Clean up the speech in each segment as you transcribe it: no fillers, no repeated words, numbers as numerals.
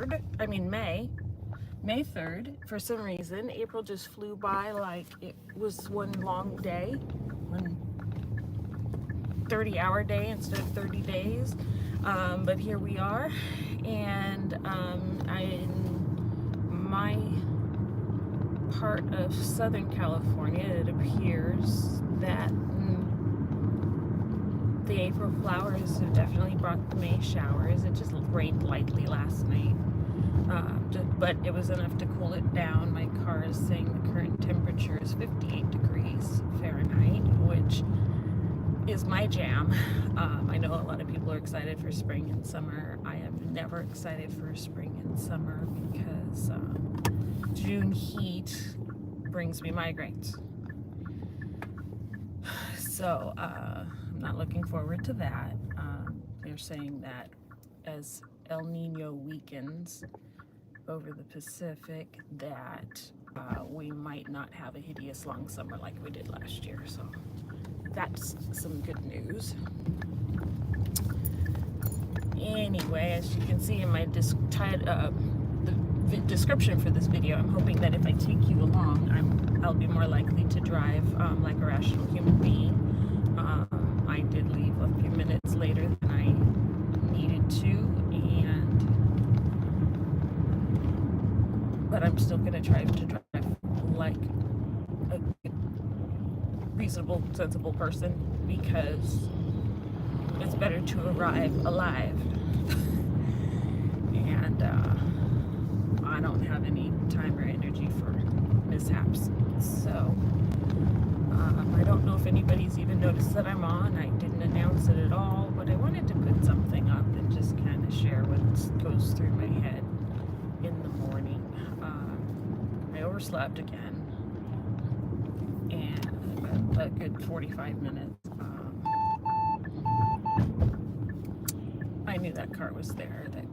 May 3rd. For some reason, April just flew by like it was one long day, one 30-hour day instead of 30 days. But here we are, and in my part of Southern California, it appears that the April flowers have definitely brought the May showers. It just rained lightly last night, but it was enough to cool it down. My car is saying the current temperature is 58 degrees Fahrenheit, which is my jam. I know a lot of people are excited for spring and summer. I am never excited for spring and summer because June heat brings me migraines. So I'm not looking forward to that. They're saying that as El Nino weakens over the Pacific, that we might not have a hideous long summer like we did last year. So that's some good news. Anyway, as you can see in my the description for this video, I'm hoping that if I take you along, I'll be more likely to drive like a rational human being. I did leave a few minutes later than I needed to, but I'm still going to try to drive like a reasonable, sensible person, because it's better to arrive alive. And I don't have any time or energy for mishaps. So I don't know if anybody's even noticed that I'm on. I didn't announce it at all, but I wanted to put something up and just kind of share what goes through my head in the morning. I overslept again, and about a good 45 minutes. I knew that car was there. That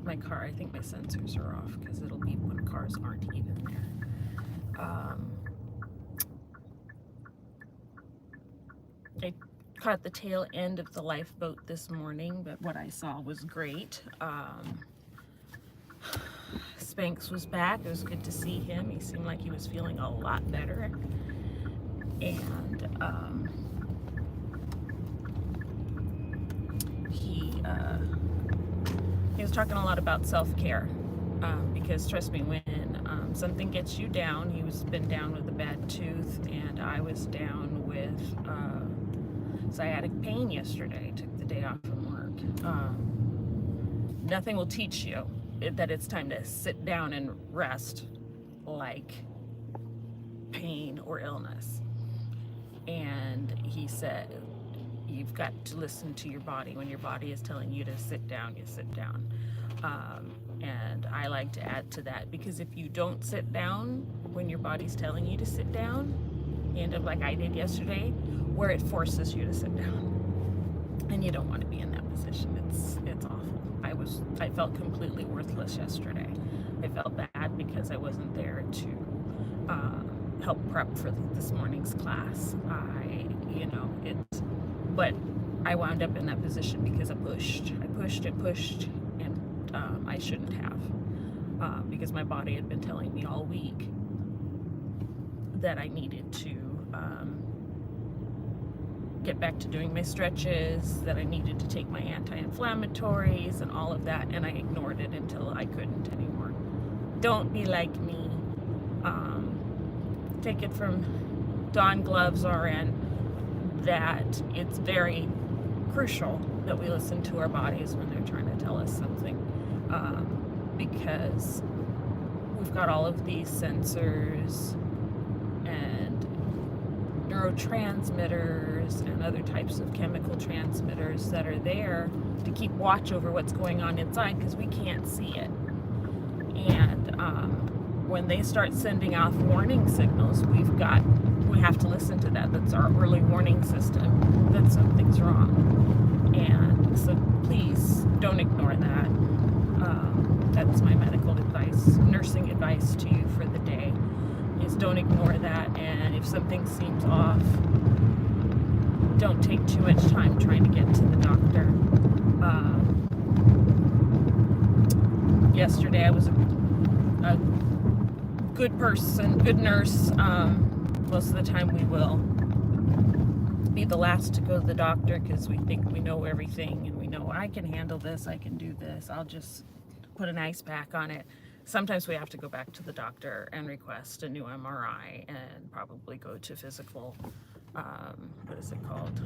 my car, I think my sensors are off because it'll beep when cars aren't even there. I caught the tail end of the lifeboat this morning, but what I saw was great. Spanx was back. It was good to see him. He seemed like he was feeling a lot better. And he was talking a lot about self-care, because trust me, when something gets you down, he was been down with a bad tooth, and I was down with sciatic pain yesterday. I took the day off from work. Nothing will teach you that it's time to sit down and rest like pain or illness. And he said, you've got to listen to your body. When your body is telling you to sit down, you sit down. And I like to add to that, because if you don't sit down when your body's telling you to sit down, you end up like I did yesterday, where it forces you to sit down. And you don't want to be in that position. It's awful. I felt completely worthless yesterday. I felt bad because I wasn't there to help prep for this morning's class. But I wound up in that position because I pushed, and I shouldn't have, because my body had been telling me all week that I needed to get back to doing my stretches, that I needed to take my anti-inflammatories and all of that, and I ignored it until I couldn't anymore. Don't be like me. Take it from Dawn Gloves RN that it's very crucial that we listen to our bodies when they're trying to tell us something, because we've got all of these sensors and neurotransmitters and other types of chemical transmitters that are there to keep watch over what's going on inside, because we can't see it. And when they start sending off warning signals, we have to listen to that. That's our early warning system that something's wrong. And so please don't ignore that. That's my medical advice, nursing advice to you for the day, is don't ignore that. And if something seems off, don't take too much time trying to get to the doctor. yesterday. I was a good person, good nurse. Most of the time we will be the last to go to the doctor because we think we know everything and we know I can handle this, I can do this, I'll just put an ice pack on it. Sometimes we have to go back to the doctor and request a new MRI and probably go to physical, what is it called?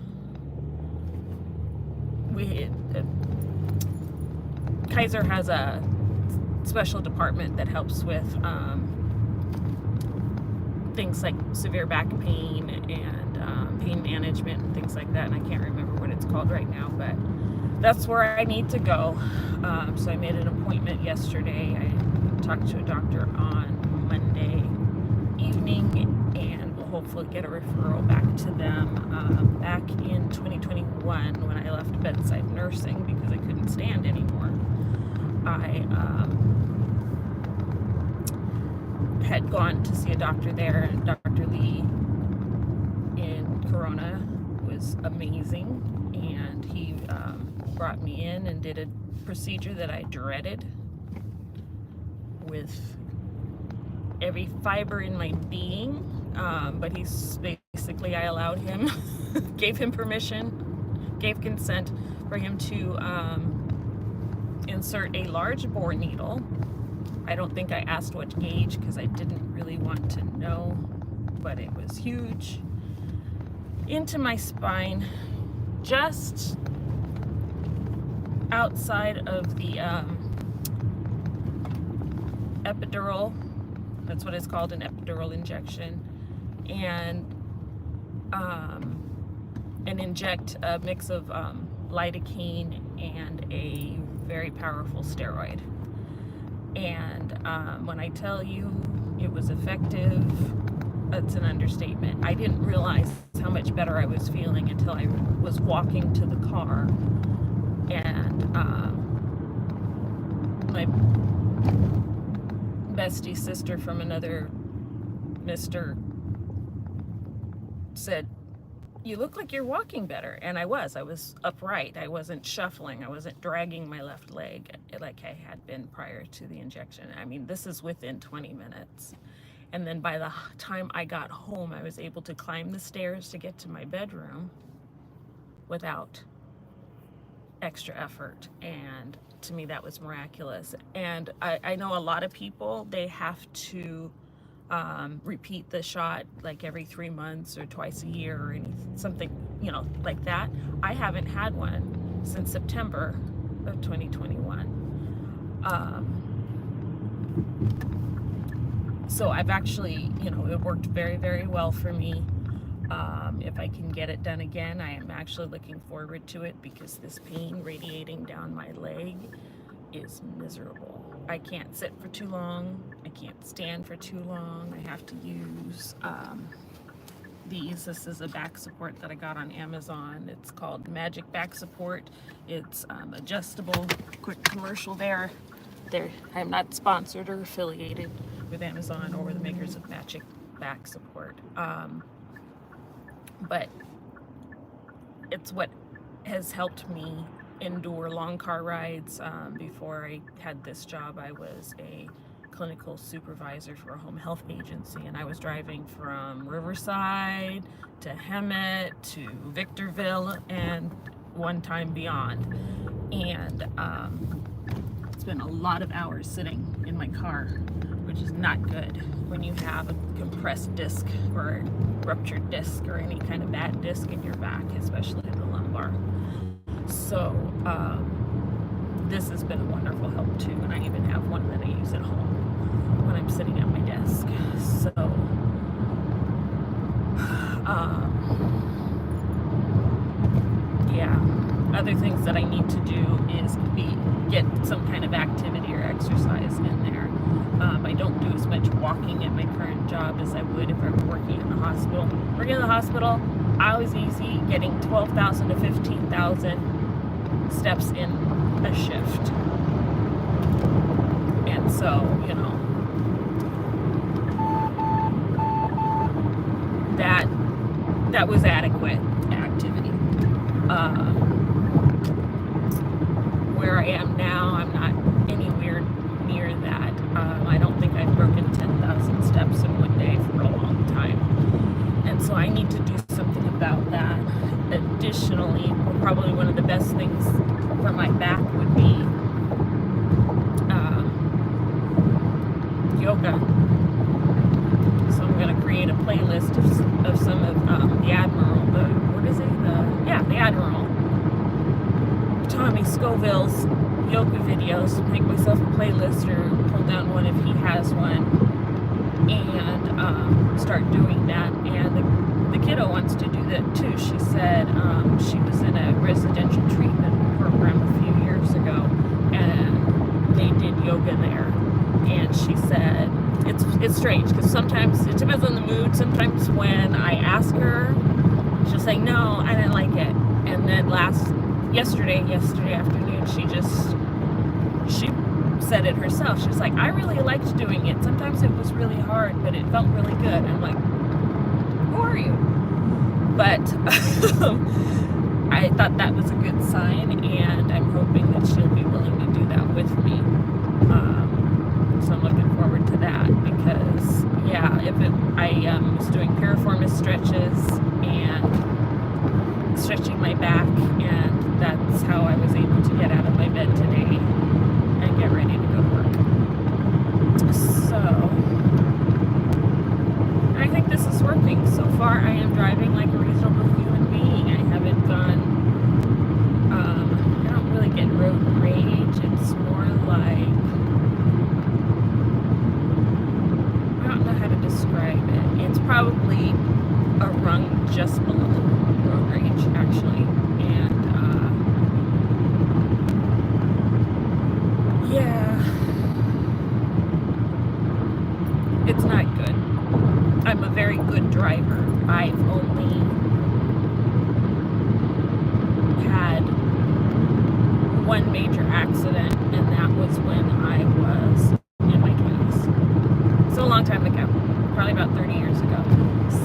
Kaiser has a special department that helps with things like severe back pain and pain management and things like that, and I can't remember what it's called right now, but that's where I need to go. So I made an appointment yesterday. I talked to a doctor on Monday evening, and we'll hopefully get a referral back to them. Back in 2021, when I left bedside nursing because I couldn't stand anymore, I had gone to see a doctor there, and Dr. Lee in Corona was amazing, and he brought me in and did a procedure that I dreaded with every fiber in my being, but he's basically, I allowed him, gave him permission, gave consent for him to insert a large bore needle. I don't think I asked what gauge because I didn't really want to know, but it was huge, into my spine, just outside of the epidural. That's what it's called, an epidural injection, and inject a mix of lidocaine and a very powerful steroid. And when I tell you it was effective, that's an understatement. I didn't realize how much better I was feeling until I was walking to the car, and my bestie sister from another mister said, "You look like you're walking better." And I was upright. I wasn't shuffling. I wasn't dragging my left leg like I had been prior to the injection. I mean, this is within 20 minutes. And then by the time I got home, I was able to climb the stairs to get to my bedroom without extra effort. And to me, that was miraculous. And I know a lot of people, they have to repeat the shot like every 3 months or twice a year or something, like that. I haven't had one since September of 2021. So I've actually, it worked very, very well for me. If I can get it done again, I am actually looking forward to it because this pain radiating down my leg is miserable. I can't sit for too long. I can't stand for too long. I have to use these. This is a back support that I got on Amazon. It's called Magic Back Support. It's adjustable. Quick commercial there. I'm not sponsored or affiliated with Amazon or the makers of Magic Back Support. But it's what has helped me endure long car rides. Before I had this job, I was a clinical supervisor for a home health agency, and I was driving from Riverside to Hemet to Victorville and one time beyond. And spent a lot of hours sitting in my car, which is not good when you have a compressed disc or a ruptured disc or any kind of bad disc in your back, especially the lumbar. So this has been a wonderful help too, and I even have one that I use at home when I'm sitting at my desk. So yeah, other things that I need to do is get some kind of activity or exercise in there. I don't do as much walking at my current job as I would if I were working in the hospital. Working in the hospital, I was easy getting 12,000 to 15,000 steps in a shift. And so, that was adequate activity. Where I am now, I'm not anywhere 10,000 steps in one day for a long time. And so I need to do something about that. Additionally, probably one of the best things for my back would be yoga. So I'm going to create a playlist of some of the Admiral, the Admiral, Tommy Scoville's yoga videos, make myself a playlist or pull down one if he has one, and start doing that. And the kiddo wants to do that too. She said she was in a residential treatment program a few years ago, and they did yoga there. And she said it's strange because sometimes it depends on the mood. Sometimes when I ask her, she'll say no, I didn't like it. And then yesterday afternoon, she said it herself. She was like, I really liked doing it. Sometimes it was really hard, but it felt really good. I'm like, who are you? But I thought that was a good sign, and I'm hoping that she'll be willing to do that with me. So I'm looking forward to that because, yeah, I was doing piriformis stretches and stretching my back, and that's how I was able to get out of my bed today and get ready to go to work. So I think this is working. So far I am driving like a reasonable human being. I haven't gone, I don't really get road rage. It's more like, I don't know how to describe it. It's probably a rung just below road rage, actually. And yeah, it's not good. I'm a very good driver. I've only had one major accident, and that was when I was in my 20s. So a long time ago, probably about 30 years ago.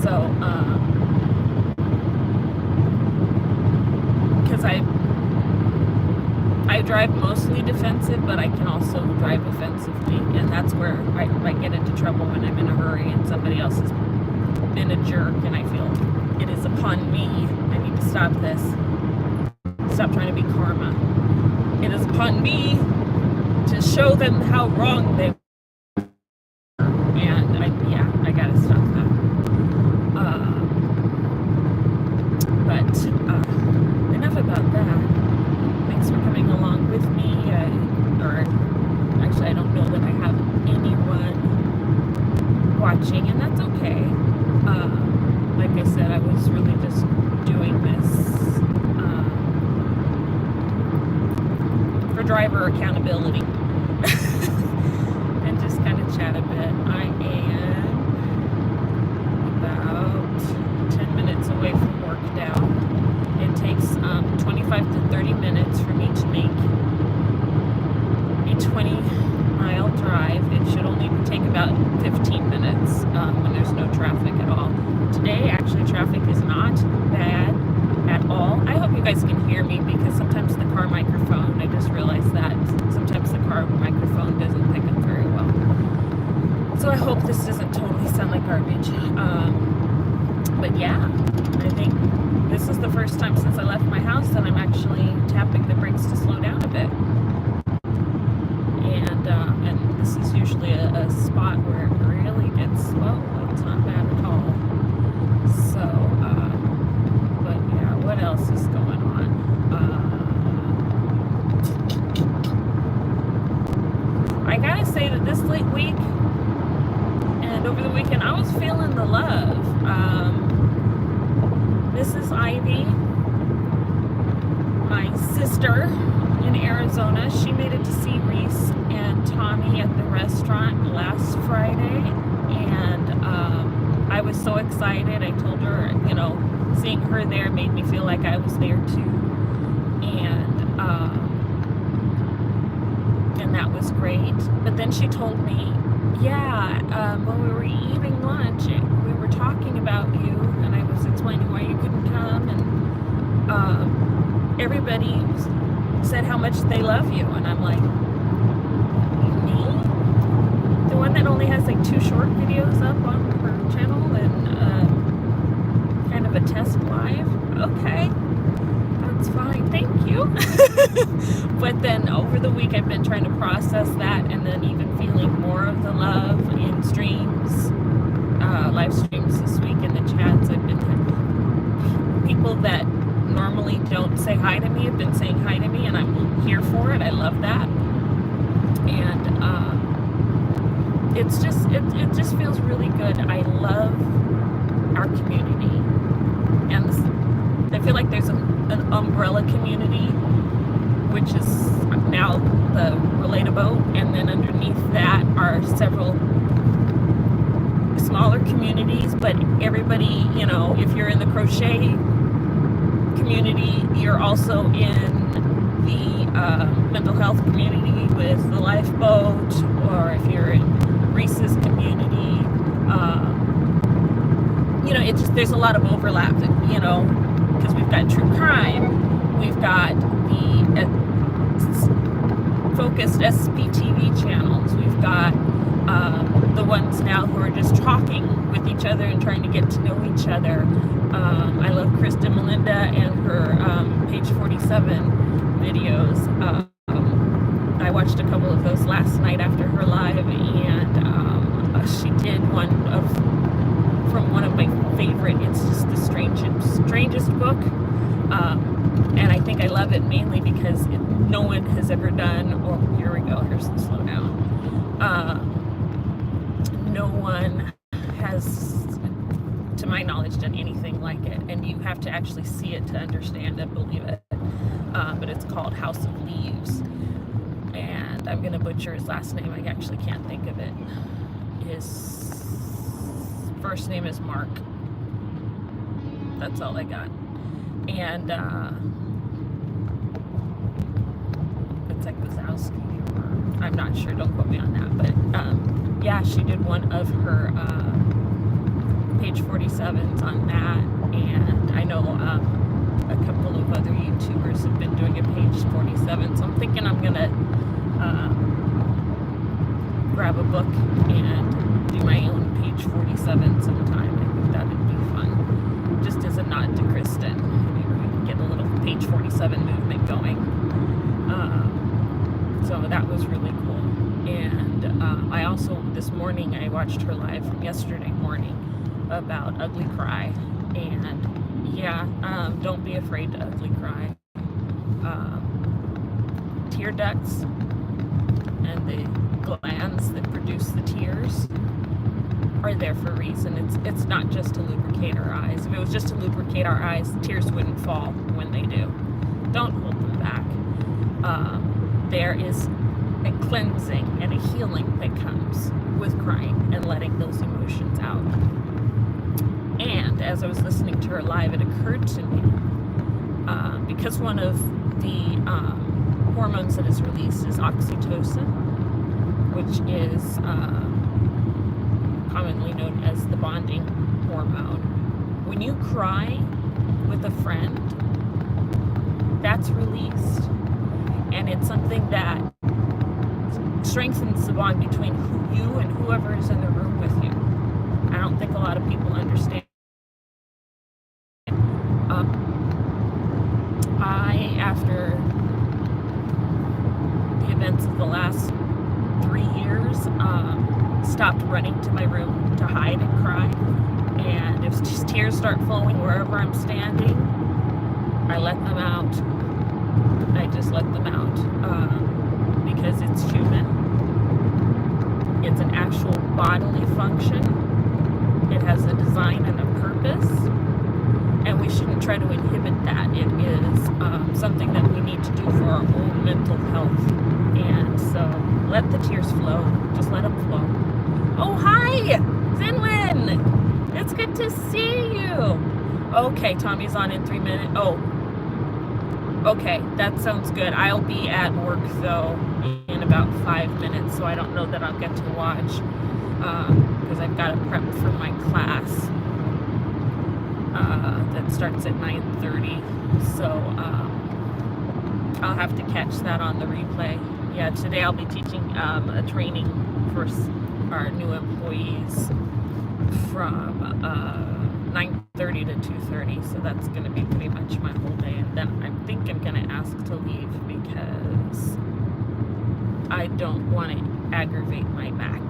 So, because I drive mostly defensive, but I can also drive offensively, and that's where I get into trouble when I'm in a hurry and somebody else has been a jerk, and I feel it is upon me. I need to stop this. Stop trying to be karma. It is upon me to show them how wrong they were, and I gotta stop that. But enough about that. Thanks for coming along with me. Actually, I don't know that I have anyone watching, and that's okay. Like I said, I was really just doing this for driver accountability and just kind of chat a bit. I am about 10 minutes away from work now. It takes 25 to 30 minutes for me to make a 20-mile drive. It should only take about 15 minutes when there's no traffic at all. Today, actually, traffic is not bad at all. I hope you guys can hear me because sometimes the car microphone, I just realized that sometimes the car microphone doesn't pick up very well. So I hope this doesn't totally sound like garbage. But yeah, I think this is the first time since I left my house that I'm actually tapping the brakes to slow down a bit. And this is usually a spot where it really gets slow. It's not bad at all. So, but yeah, what else is going on? I gotta say that this late week and over the weekend, I was feeling the love. Mrs. Ivy, my sister in Arizona, she made it to see Reese and Tommy at the restaurant last Friday, and I was so excited. I told her, seeing her there made me feel like I was there too, and that was great. But then she told me, when we were eating lunch, we were talking about you, and I was explaining why you couldn't come, and everybody said how much they love you, and I'm like, me? The one that only has like 2 short over the week I've been trying to process that, and then even feeling more of the love in streams, live streams this week in the chats. I've been people that normally don't say hi to me have been saying hi to me, and I'm here for it. I love that. And it's just it just feels really good. I love our community, and I feel like there's an umbrella community, which is now the Relatable, and then underneath that are several smaller communities. But everybody, you know, if you're in the crochet community, you're also in the mental health community with the lifeboat, or if you're in Reese's community, you know, it's just, there's a lot of overlap, you know, because we've got true crime, we've got the focused SPTV channels, we've got the ones now who are just talking with each other and trying to get to know each other. I love Krista Melinda and her Page 47 videos. I watched a couple of those last night after her live, and she did one from one of my favorite, it's just the strangest book, and I think I love it mainly because no one has ever done, oh, here we go, here's the slow down, no one has, to my knowledge, done anything like it, and you have to actually see it to understand and believe it. But it's called House of Leaves, and I'm gonna butcher his last name. I actually can't think of it. His first name is Mark. That's all I got. And it's like Wazowski, or I'm not sure. Don't quote me on that. But yeah, she did one of her Page 47s on that, and I know a couple of other YouTubers have been doing a Page 47, so I'm thinking I'm gonna grab a book and do my own Page 47 sometime. I think that would be fun, just as a nod to Kristen. Maybe we can get a little Page 47 movement going. So that was really cool. And I also, this morning, I watched her live from yesterday morning about Ugly Cry, and yeah, don't be afraid to ugly cry. Tear ducts and the glands that produce the tears are there for a reason. It's not just to lubricate our eyes. If it was just to lubricate our eyes, tears wouldn't fall when they do. Don't hold them back. There is a cleansing and a healing that comes with crying and letting those emotions out. And as I was listening to her live, it occurred to me, because one of the hormones that is released is oxytocin, which is commonly known as the bonding hormone. When you cry with a friend, that's released. And it's something that strengthens the bond between you and whoever is in the room with you. I don't think a lot of people understand. After the events of the last 3 years, stopped running to my room to hide and cry. And if tears start flowing wherever I'm standing, I let them out. I just let them out, because it's human. It's an actual bodily function. It has a design and a purpose, and we shouldn't try to inhibit that. It is something that we need to do for our own mental health. And so let the tears flow. Just let them flow. Oh, hi, Zinwin. It's good to see you. Okay, Tommy's on in 3 minutes. Oh, okay, that sounds good. I'll be at work, though, in about 5 minutes, so I don't know that I'll get to watch, because I've got to prep for my class that starts at 9:30, so I'll have to catch that on the replay. Yeah, today I'll be teaching a training for our new employees from 9:30 to 2:30, so that's going to be pretty much my whole day. And then I think I'm going to ask to leave because I don't want to aggravate my back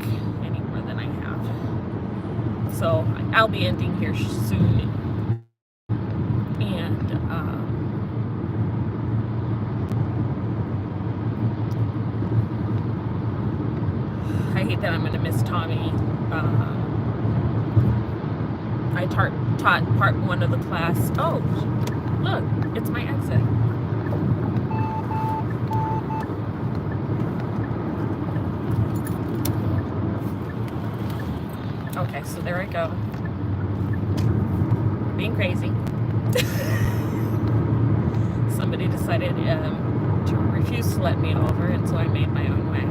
any more than I have. So I'll be ending here soon. And I hate that I'm going to miss Tommy. I taught part 1 of the class. Oh, look, it's my exit. Okay, so there I go. Being crazy. Somebody decided to refuse to let me over, and so I made my own way.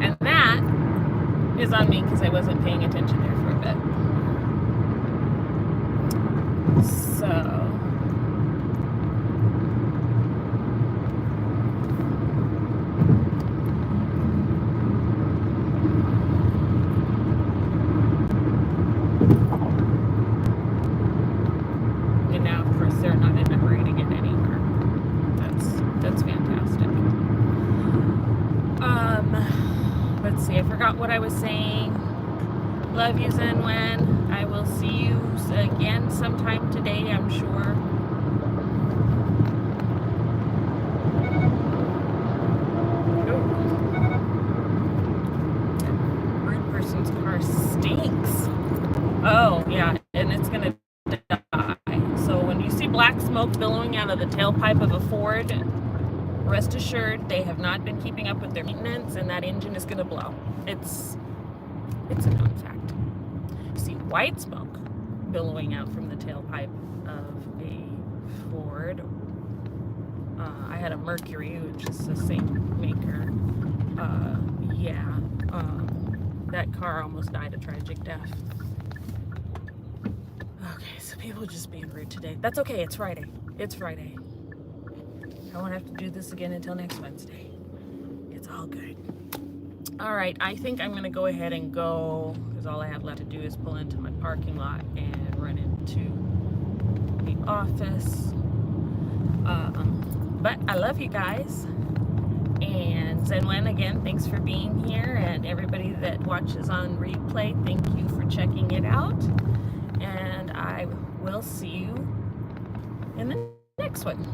And that is on me because I wasn't paying attention there for a bit. So and now, of course, they're not in a hurry to get anywhere. That's fantastic. Let's see, I forgot what I was saying. Love you, Zenwen. I will see you again sometime today, I'm sure. Rude person's car stinks. Oh, yeah, and it's gonna die. So when you see black smoke billowing out of the tailpipe of a Ford, rest assured they have not been keeping up with their maintenance, and that engine is going to blow. It's a known fact. You see white smoke billowing out from the tailpipe of a Ford. I had a Mercury, which is the same maker. That car almost died a tragic death. Okay, so people just being rude today. That's okay, it's Friday. It's Friday. I won't have to do this again until next Wednesday. It's all good. All right, I think I'm gonna go ahead and go, because all I have left to do is pull into my parking lot and run into the office. But I love you guys. And Zenwen, again, thanks for being here. And everybody that watches on replay, thank you for checking it out. And I will see you in the next one.